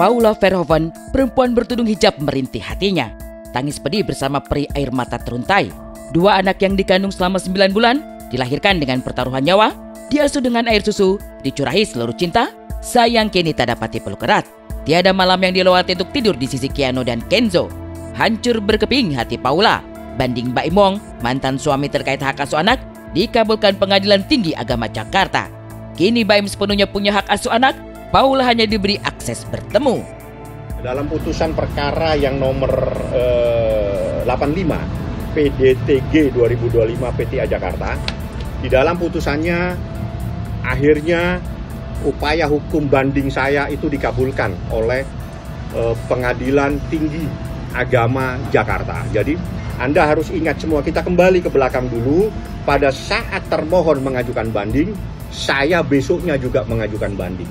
Paula Verhoeven, perempuan bertudung hijab, merintih hatinya. Tangis pedih bersama peri air mata teruntai. Dua anak yang dikandung selama 9 bulan, dilahirkan dengan pertaruhan nyawa, diasuh dengan air susu, dicurahi seluruh cinta, sayang kini tak dapat dipeluk erat. Tiada malam yang dilewati untuk tidur di sisi Keanu dan Kenzo. Hancur berkeping hati Paula. Banding Baim Wong, mantan suami terkait hak asuh anak, dikabulkan Pengadilan Tinggi Agama Jakarta. Kini Baim sepenuhnya punya hak asuh anak, Paula hanya diberi akses bertemu. Dalam putusan perkara yang nomor 85 PDTG 2025 PTA Jakarta, di dalam putusannya akhirnya upaya hukum banding saya itu dikabulkan oleh Pengadilan Tinggi Agama Jakarta. Jadi Anda harus ingat semua, kita kembali ke belakang dulu. Pada saat termohon mengajukan banding, saya besoknya juga mengajukan banding.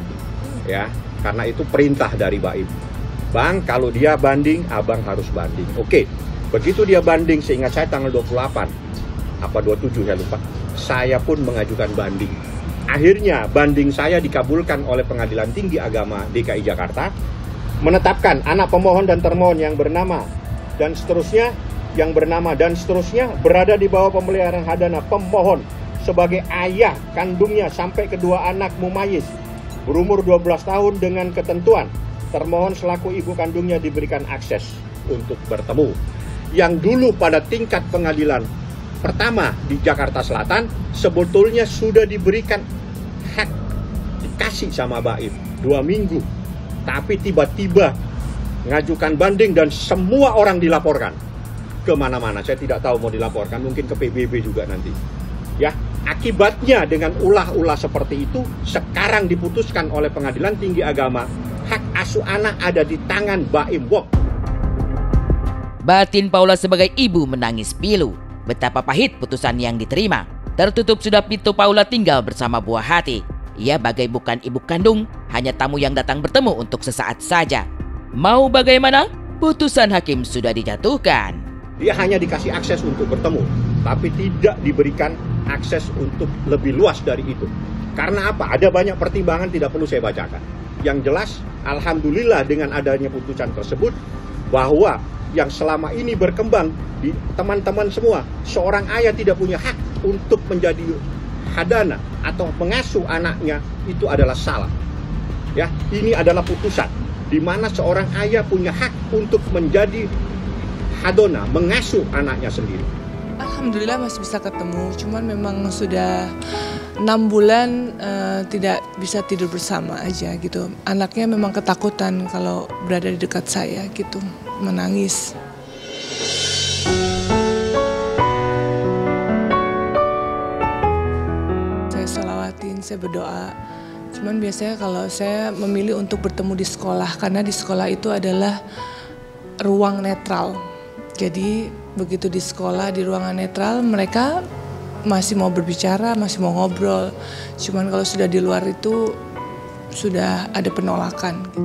Ya, karena itu perintah dari Baim. Bang, kalau dia banding, abang harus banding. Oke, begitu dia banding, seingat saya tanggal 28, apa 27 saya lupa, saya pun mengajukan banding. Akhirnya banding saya dikabulkan oleh Pengadilan Tinggi Agama DKI Jakarta, menetapkan anak pemohon dan termohon yang bernama dan seterusnya, berada di bawah pemeliharaan hadana pemohon sebagai ayah kandungnya sampai kedua anak mumayyiz berumur 12 tahun dengan ketentuan termohon selaku ibu kandungnya diberikan akses untuk bertemu. Yang dulu pada tingkat pengadilan pertama di Jakarta Selatan sebetulnya sudah diberikan hak, dikasih sama Baim 2 minggu, tapi tiba-tiba ngajukan banding dan semua orang dilaporkan kemana-mana. Saya tidak tahu mau dilaporkan, mungkin ke PBB juga nanti. Ya, akibatnya dengan ulah-ulah seperti itu, sekarang diputuskan oleh Pengadilan Tinggi Agama, hak asuh anak ada di tangan Baim Wong. Batin Paula sebagai ibu menangis pilu. Betapa pahit putusan yang diterima. Tertutup sudah pintu Paula tinggal bersama buah hati. Ia bagai bukan ibu kandung, hanya tamu yang datang bertemu untuk sesaat saja. Mau bagaimana? Putusan hakim sudah dijatuhkan. Dia hanya dikasih akses untuk bertemu, tapi tidak diberikan akses untuk lebih luas dari itu. Karena apa? Ada banyak pertimbangan, tidak perlu saya bacakan. Yang jelas, alhamdulillah dengan adanya putusan tersebut, bahwa yang selama ini berkembang di teman-teman semua, seorang ayah tidak punya hak untuk menjadi hadana atau mengasuh anaknya, itu adalah salah. Ya, ini adalah putusan di mana seorang ayah punya hak untuk menjadi hadona, mengasuh anaknya sendiri. Alhamdulillah masih bisa ketemu, cuman memang sudah 6 bulan tidak bisa tidur bersama aja gitu. Anaknya memang ketakutan kalau berada di dekat saya gitu, menangis. Saya sholawatin, saya berdoa. Cuman biasanya kalau saya memilih untuk bertemu di sekolah, karena di sekolah itu adalah ruang netral. Jadi begitu di sekolah, di ruangan netral, mereka masih mau berbicara, masih mau ngobrol. Cuman kalau sudah di luar itu sudah ada penolakan gitu.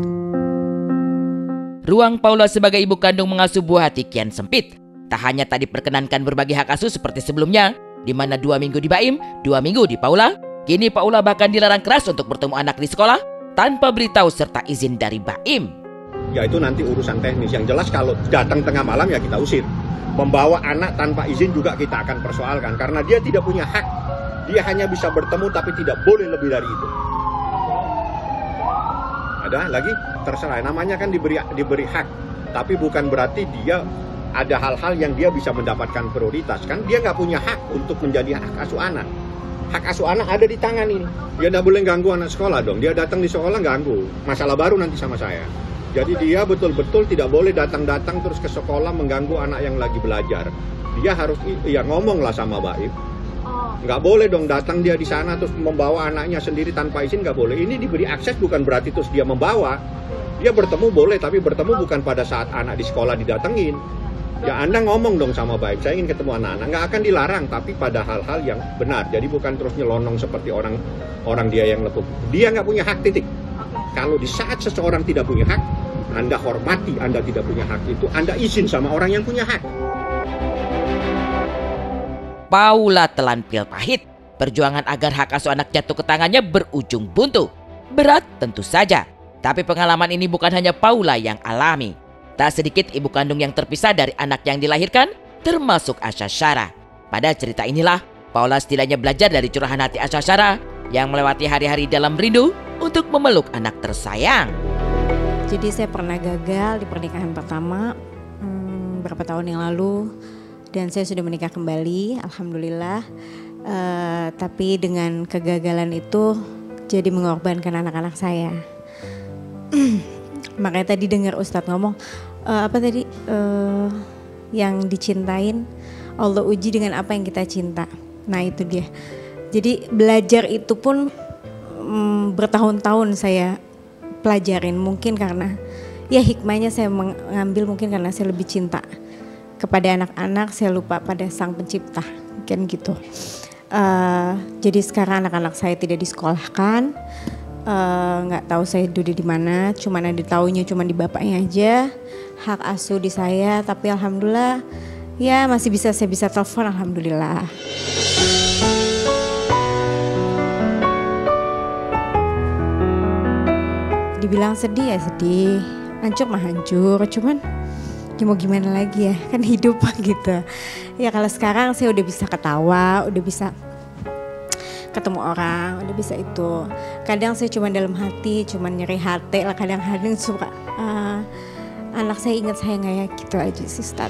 Ruang Paula sebagai ibu kandung mengasuh buah hati kian sempit. Tak hanya tak diperkenankan berbagi hak asuh seperti sebelumnya, di mana 2 minggu di Baim, 2 minggu di Paula. Kini Paula bahkan dilarang keras untuk bertemu anak di sekolah tanpa beritahu serta izin dari Baim. Ya itu nanti urusan teknis. Yang jelas kalau datang tengah malam ya kita usir. Membawa anak tanpa izin juga kita akan persoalkan. Karena dia tidak punya hak. Dia hanya bisa bertemu tapi tidak boleh lebih dari itu. Ada lagi? Terserah. Namanya kan diberi hak. Tapi bukan berarti dia ada hal-hal yang dia bisa mendapatkan prioritas. Kan dia nggak punya hak untuk menjadi hak asuh anak. Hak asuh anak ada di tangan ini. Dia nggak boleh ganggu anak sekolah dong. Dia datang di sekolah ganggu. Masalah baru nanti sama saya. Jadi dia betul-betul tidak boleh datang-datang terus ke sekolah mengganggu anak yang lagi belajar. Dia harus ya ngomonglah sama Baim. Nggak boleh dong datang dia di sana terus membawa anaknya sendiri tanpa izin, nggak boleh. Ini diberi akses bukan berarti terus dia membawa. Dia bertemu boleh, tapi bertemu bukan pada saat anak di sekolah didatengin. Ya Anda ngomong dong sama Baim, saya ingin ketemu anak-anak. Nggak akan dilarang, tapi pada hal-hal yang benar. Jadi bukan terus nyelonong seperti orang dia yang lepuk. Dia nggak punya hak, titik. Kalau di saat seseorang tidak punya hak, Anda hormati, Anda tidak punya hak itu, Anda izin sama orang yang punya hak. Paula telan pil pahit. Perjuangan agar hak asuh anak jatuh ke tangannya berujung buntu. Berat tentu saja. Tapi pengalaman ini bukan hanya Paula yang alami. Tak sedikit ibu kandung yang terpisah dari anak yang dilahirkan, termasuk Asha Shara. Pada cerita inilah, Paula setidaknya belajar dari curahan hati Asha Shara yang melewati hari-hari dalam rindu untuk memeluk anak tersayang. Jadi saya pernah gagal di pernikahan pertama beberapa tahun yang lalu, dan saya sudah menikah kembali, alhamdulillah. Tapi dengan kegagalan itu jadi mengorbankan anak-anak saya. Makanya tadi dengar Ustadz ngomong yang dicintain Allah uji dengan apa yang kita cinta. Nah itu dia. Jadi belajar itu pun bertahun-tahun saya pelajarin, mungkin karena ya hikmahnya saya mengambil, mungkin karena saya lebih cinta kepada anak-anak, saya lupa pada sang pencipta, kan gitu. Jadi sekarang anak-anak saya tidak disekolahkan, nggak tahu saya duduk di mana, cuman ada taunya cuman di bapaknya aja, hak asuh di saya, tapi alhamdulillah ya masih saya bisa telepon, alhamdulillah. Dibilang sedih ya sedih, hancur mah hancur, cuman ya mau gimana lagi ya, kan hidup gitu. Ya kalau sekarang saya udah bisa ketawa, udah bisa ketemu orang, udah bisa itu. Kadang saya cuma dalam hati, cuma nyeri hati lah, kadang-kadang suka anak saya ingat saya nggak ya, gitu aja sih Ustaz.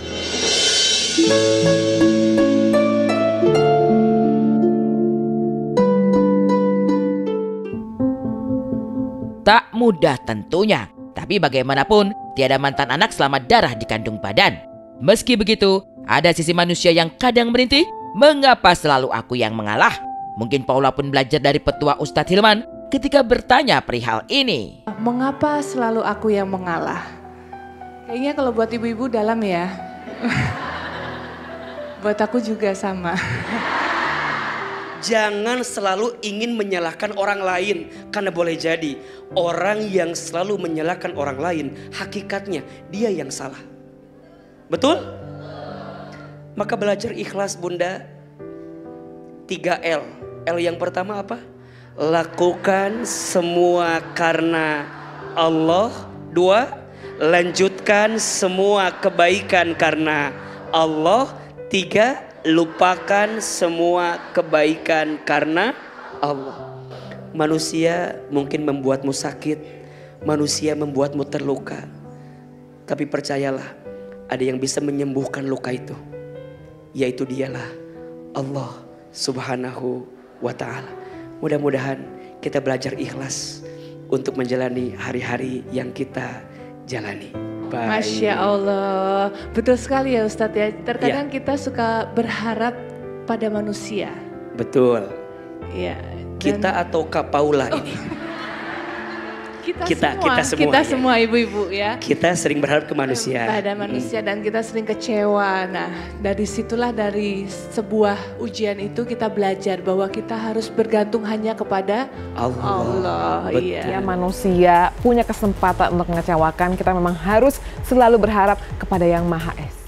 Tak mudah tentunya, tapi bagaimanapun tiada mantan anak selama darah di kandung badan. Meski begitu, ada sisi manusia yang kadang merintih, mengapa selalu aku yang mengalah? Mungkin Paula pun belajar dari petua Ustadz Hilman ketika bertanya perihal ini. Mengapa selalu aku yang mengalah? Kayaknya kalau buat ibu-ibu dalam ya. Buat aku juga sama. Jangan selalu ingin menyalahkan orang lain, karena boleh jadi orang yang selalu menyalahkan orang lain hakikatnya dia yang salah. Betul? Maka belajar ikhlas Bunda. 3L. L yang pertama apa? Lakukan semua karena Allah. 2, lanjutkan semua kebaikan karena Allah. 3, lupakan semua kebaikan karena Allah. Manusia mungkin membuatmu sakit, manusia membuatmu terluka, tapi percayalah, ada yang bisa menyembuhkan luka itu, yaitu dialah Allah Subhanahu wa ta'ala. Mudah-mudahan kita belajar ikhlas untuk menjalani hari-hari yang kita jalani. Baik. Masya Allah, betul sekali ya Ustadz ya. Terkadang kita suka berharap pada manusia. Betul. Ya. Kita atau Kak Paula ini? Kita semua ibu-ibu ya. Kita sering berharap ke manusia. Pada manusia dan kita sering kecewa. Nah dari situlah, dari sebuah ujian itu kita belajar bahwa kita harus bergantung hanya kepada Allah. Iya. Ya, manusia punya kesempatan untuk mengecewakan, kita memang harus selalu berharap kepada Yang Maha Esa.